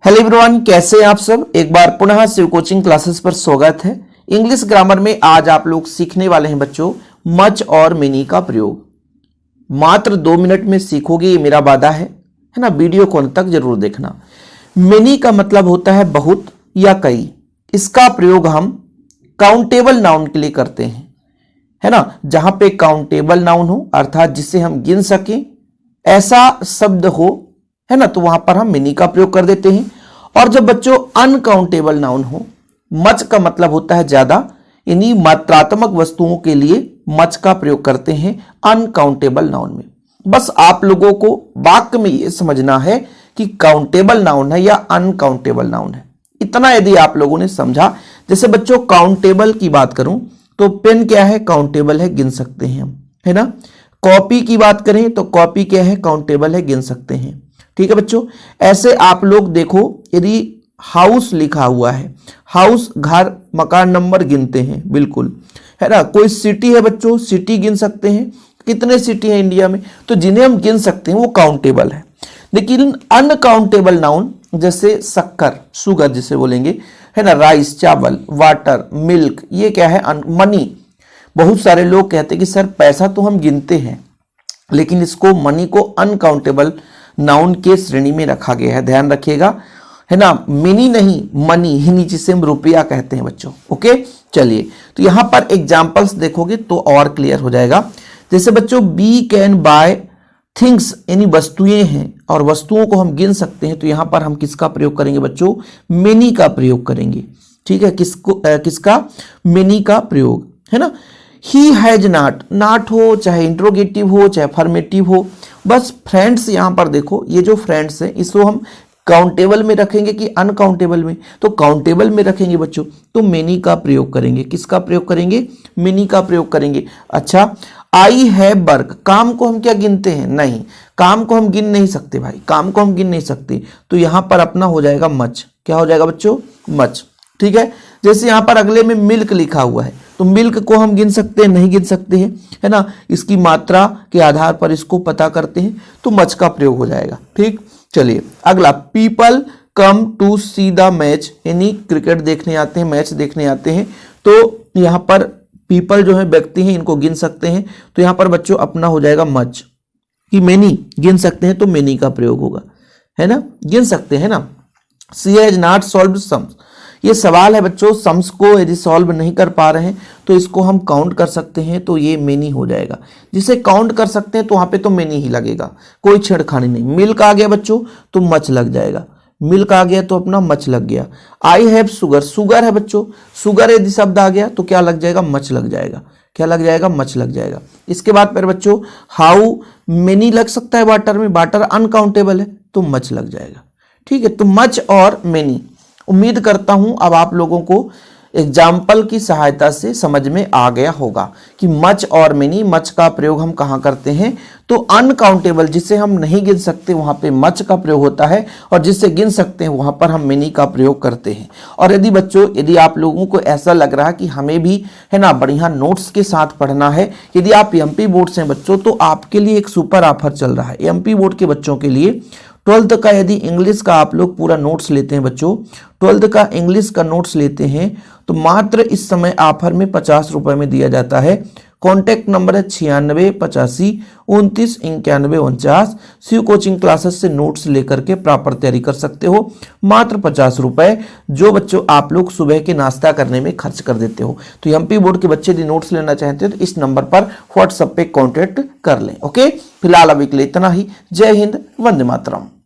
Hello everyone, कैसे हैं आप सब। एक बार पुनः शिव कोचिंग क्लासेस पर स्वागत है। इंग्लिश ग्रामर में आज आप लोग सीखने वाले हैं बच्चों मच और मेनी का प्रयोग। मात्र 2 मिनट में सीखोगे, ये मेरा वादा है ना। वीडियो को अंत तक जरूर देखना। मेनी का मतलब होता है बहुत या कई। इसका प्रयोग हम काउंटेबल नाउन के लिए करते हैं, है ना। जहां पे काउंटेबल नाउन हो अर्थात जिसे हम गिन सकें ऐसा शब्द हो, है ना, तो वहां पर हम मेनी का प्रयोग कर देते हैं। और जब बच्चों अनकाउंटेबल नाउन हो, मच का मतलब होता है ज्यादा, यानी मात्रात्मक वस्तुओं के लिए मच का प्रयोग करते हैं अनकाउंटेबल नाउन में। बस आप लोगों को वाक्य में यह समझना है कि काउंटेबल नाउन है या अनकाउंटेबल नाउन है। इतना यदि आप लोगों ने समझा। जैसे बच्चों काउंटेबल की बात करूं तो पेन क्या है, काउंटेबल है, गिन सकते हैं हम, है ना। कॉपी की बात करें तो कॉपी क्या है, काउंटेबल है, गिन सकते हैं। ठीक है बच्चों। ऐसे आप लोग देखो, यदि हाउस लिखा हुआ है, हाउस घर मकान नंबर गिनते हैं, बिल्कुल, है ना। कोई सिटी है बच्चों, सिटी गिन सकते हैं। कितने सिटी है इंडिया में, तो जिन्हें हम गिन सकते हैं वो काउंटेबल है। लेकिन अनकाउंटेबल नाउन जैसे शक्कर, शुगर जिसे बोलेंगे, है ना, राइस, चावल, वाटर, मिल्क, ये क्या है, मनी। बहुत सारे लोग कहते हैं कि सर पैसा तो हम गिनते हैं, लेकिन इसको मनी को अनकाउंटेबल नाउन के श्रेणी में रखा गया है, ध्यान रखिएगा, है ना। मिनी नहीं, मनी ही, जिसे हम रुपया कहते हैं बच्चों। ओके, चलिए तो यहां पर एग्जांपल्स देखोगे तो और क्लियर हो जाएगा। जैसे बच्चों बी कैन बाय थिंग्स, यानी वस्तुएं हैं और वस्तुओं को हम गिन सकते हैं, तो यहां पर हम किसका प्रयोग करेंगे बच्चों, मेनी का प्रयोग करेंगे। ठीक है, किसका, मेनी का प्रयोग, है ना। ही हैज नॉट, नॉट हो चाहे इंट्रोगेटिव हो चाहे फॉर्मेटिव हो, बस फ्रेंड्स यहां पर देखो, ये जो फ्रेंड्स है इसको हम काउंटेबल में रखेंगे कि अनकाउंटेबल में, तो काउंटेबल में रखेंगे बच्चों, तो मेनी का प्रयोग करेंगे। किसका प्रयोग करेंगे, मेनी का प्रयोग करेंगे। अच्छा, आई हैव वर्क, काम को हम क्या गिनते हैं, नहीं, काम को हम गिन नहीं सकते भाई, काम को हम गिन नहीं सकते, तो यहां पर अपना हो जाएगा मच। क्या हो जाएगा बच्चों, मच। ठीक है। जैसे यहां पर अगले में मिल्क लिखा हुआ है, तो मिल्क को हम गिन सकते हैं, नहीं गिन सकते हैं, है ना। इसकी मात्रा के आधार पर इसको पता करते हैं, तो मच का प्रयोग हो जाएगा। ठीक, चलिए अगला, people come to see the match, यानी क्रिकेट देखने आते हैं, मैच देखने आते हैं, तो यहां पर पीपल जो है व्यक्ति हैं, इनको गिन सकते हैं, तो यहां पर बच्चों अपना हो जाएगा मच। कि मेनी गिन सकते हैं तो मेनी का प्रयोग होगा, है ना, गिन सकते हैं ना। सी हैज नॉट सॉल्व्ड सम्स, ये सवाल है बच्चों, सम्स को यदि सॉल्व नहीं कर पा रहे हैं तो इसको हम काउंट कर सकते हैं, तो ये मेनी हो जाएगा। जिसे काउंट कर सकते हैं तो वहां पे तो मेनी ही लगेगा, कोई छेड़खानी नहीं। मिल्क आ गया बच्चों तो मच लग जाएगा, मिल्क आ गया तो अपना मच लग गया। आई हैव शुगर, शुगर है बच्चों, शुगर यदि शब्द आ गया तो क्या लग जाएगा, मच लग जाएगा। क्या लग जाएगा, मच लग जाएगा। इसके बाद फिर बच्चों हाउ मेनी लग सकता है वाटर में, वाटर अनकाउंटेबल है तो मच लग जाएगा। ठीक है, तो मच और मेनी। उम्मीद करता हूं अब आप लोगों को एग्जाम्पल की सहायता से समझ में आ गया होगा कि मच और मेनी, मच का प्रयोग हम कहां करते हैं, तो अनकाउंटेबल जिसे हम नहीं गिन सकते वहां पे मच का प्रयोग होता है, और जिसे गिन सकते हैं वहां पर हम मेनी का प्रयोग करते हैं। और यदि बच्चों, यदि आप लोगों को ऐसा लग रहा है कि हमें भी, है ना, बढ़िया नोट्स के साथ पढ़ना है, यदि आप एमपी बोर्ड से हैं बच्चों, तो आपके लिए एक सुपर ऑफर चल रहा है। एमपी बोर्ड के बच्चों के लिए 12th का यदि इंग्लिश का आप लोग पूरा नोट्स लेते हैं बच्चों, 12th का इंग्लिश का नोट्स लेते हैं, तो मात्र इस समय ऑफर में 50 रुपए में दिया जाता है। कॉन्टैक्ट नंबर है 9685299149। शिव कोचिंग क्लासेस से नोट्स लेकर के प्रॉपर तैयारी कर सकते हो, मात्र 50 रुपए, जो बच्चों आप लोग सुबह के नाश्ता करने में खर्च कर देते हो। तो एमपी बोर्ड के बच्चे यदि नोट्स लेना चाहते हैं तो इस नंबर पर व्हाट्सएप पे कॉन्टैक्ट कर लें। ओके, फिलहाल अभी के लिए इतना ही। जय हिंद, वंदे मातरम।